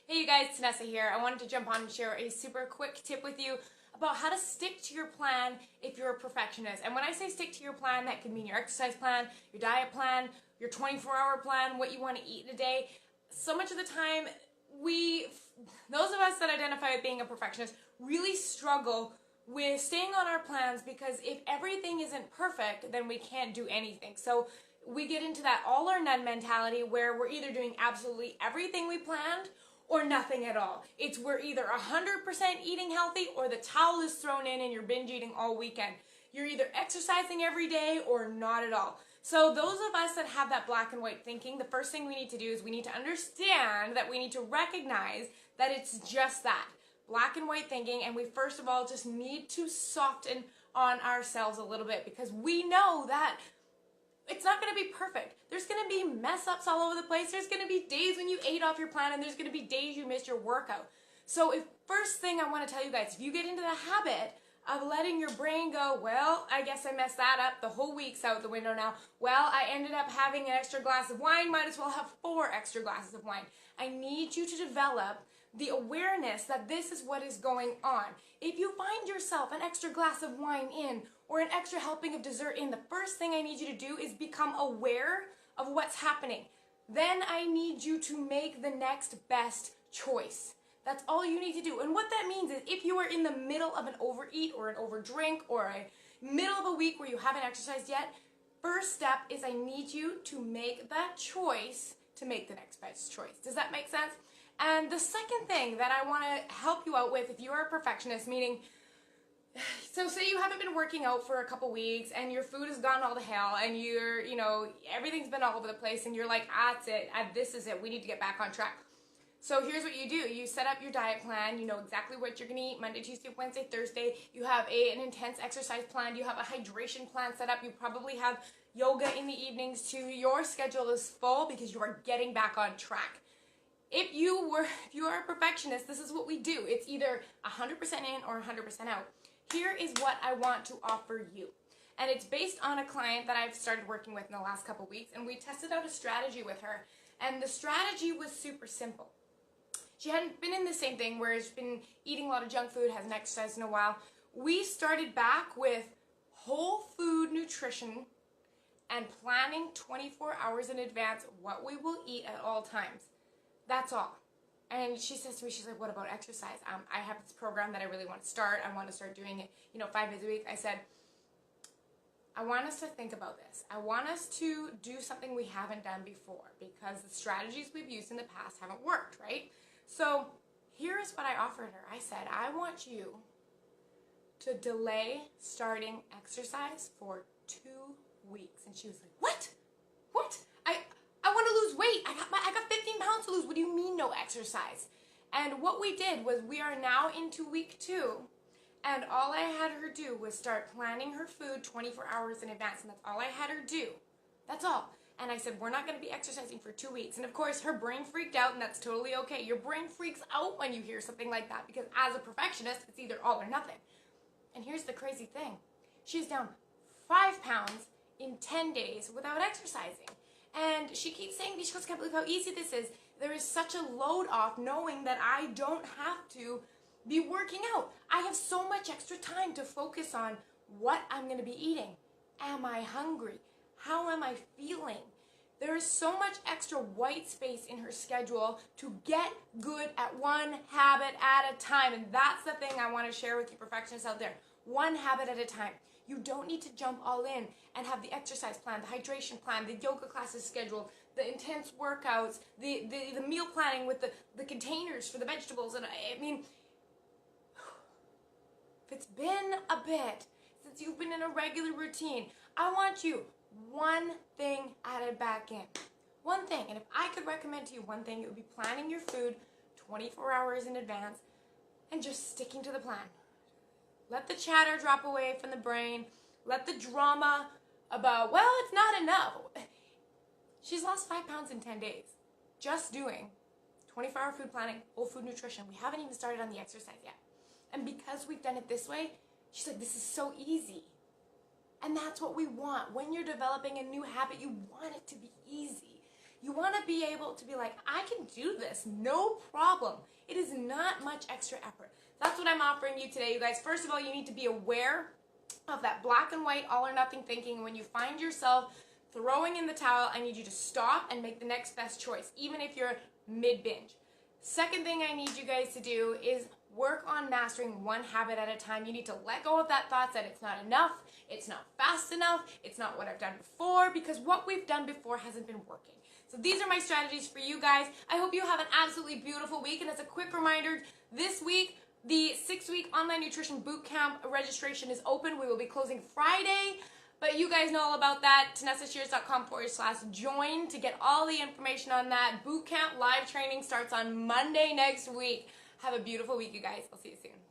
Hey you guys, Tanessa here. I wanted to jump on and share a super quick tip with you about how to stick to your plan if you're a perfectionist. And when I say stick to your plan, that could mean your exercise plan, your diet plan, your 24-hour plan, what you want to eat in a day. So much of the time, those of us that identify with being a perfectionist really struggle with staying on our plans because if everything isn't perfect, then we can't do anything. So we get into that all or none mentality where we're either doing absolutely everything we planned or nothing at all. We're either 100% eating healthy or the towel is thrown in and you're binge eating all weekend. You're either exercising every day or not at all. So those of us that have that black and white thinking, the first thing we need to do is we need to understand that we need to recognize that it's just that, black and white thinking, and we first of all just need to soften on ourselves a little bit because we know that it's not going to be perfect. There's going to be mess ups all over the place. There's going to be days when you ate off your plan and there's going to be days you missed your workout. So first thing I want to tell you guys, if you get into the habit of letting your brain go, well, I guess I messed that up, the whole week's out the window now. Well, I ended up having an extra glass of wine, might as well have 4 extra glasses of wine. I need you to develop the awareness that this is what is going on. If you find yourself an extra glass of wine in or an extra helping of dessert in, the first thing I need you to do is become aware of what's happening. Then I need you to make the next best choice. That's all you need to do. And what that means is if you are in the middle of an overeat or an overdrink or a middle of a week where you haven't exercised yet, first step is I need you to make that choice to make the next best choice. Does that make sense? And the second thing that I want to help you out with if you are a perfectionist, meaning, so say you haven't been working out for a couple weeks and your food has gone all to hell and everything's been all over the place and you're like, that's it, this is it, we need to get back on track. So here's what you do. You set up your diet plan. You know exactly what you're going to eat Monday, Tuesday, Wednesday, Thursday. You have an intense exercise plan. You have a hydration plan set up. You probably have yoga in the evenings too. Your schedule is full because you are getting back on track. If you are a perfectionist, this is what we do. It's either 100% in or 100% out. Here is what I want to offer you. And it's based on a client that I've started working with in the last couple weeks. And we tested out a strategy with her. And the strategy was super simple. She hadn't been in the same thing where she's been eating a lot of junk food, hasn't exercised in a while. We started back with whole food nutrition and planning 24 hours in advance what we will eat at all times. That's all. And she says to me, she's like, what about exercise? I have this program that I really want to start. I want to start doing it, 5 days a week. I said, I want us to think about this. I want us to do something we haven't done before because the strategies we've used in the past haven't worked, right? So here is what I offered her. I said, I want you to delay starting exercise for 2 weeks. And she was like, what? What? I want to lose weight. I got 15 pounds to lose. What do you mean no exercise? And what we did was we are now into week 2. And all I had her do was start planning her food 24 hours in advance. And that's all I had her do. That's all. And I said, we're not going to be exercising for 2 weeks. And of course, her brain freaked out, and that's totally okay. Your brain freaks out when you hear something like that because as a perfectionist, it's either all or nothing. And here's the crazy thing. She's down 5 pounds in 10 days without exercising. And she keeps saying, she goes, I can't believe how easy this is. There is such a load off knowing that I don't have to be working out. I have so much extra time to focus on what I'm going to be eating. Am I hungry? How am I feeling? There is so much extra white space in her schedule to get good at one habit at a time. And that's the thing I want to share with you perfectionists out there. One habit at a time. You don't need to jump all in and have the exercise plan, the hydration plan, the yoga classes scheduled, the intense workouts, the meal planning with the containers for the vegetables. And I mean, if it's been a bit since you've been in a regular routine, I want you one thing added back in. One thing. And if I could recommend to you one thing, it would be planning your food 24 hours in advance and just sticking to the plan. Let the chatter drop away from the brain. Let the drama about, well, it's not enough. She's lost 5 pounds in 10 days. Just doing 24-hour food planning, whole food nutrition. We haven't even started on the exercise yet. And because we've done it this way, she's like, this is so easy. And that's what we want. When you're developing a new habit, you want it to be easy. You want to be able to be like, I can do this, no problem. It is not much extra effort. That's what I'm offering you today, you guys. First of all, you need to be aware of that black and white all or nothing thinking. When you find yourself throwing in the towel, I need you to stop and make the next best choice, even if you're mid-binge. Second thing I need you guys to do is work on mastering one habit at a time. You need to let go of that thought that it's not enough, it's not fast enough, it's not what I've done before, because what we've done before hasn't been working. So these are my strategies for you guys. I hope you have an absolutely beautiful week. And as a quick reminder, this week, the 6-week online nutrition bootcamp registration is open. We will be closing Friday, but you guys know all about that. TanessaShears.com/join to get all the information on that. Bootcamp live training starts on Monday next week. Have a beautiful week, you guys. I'll see you soon.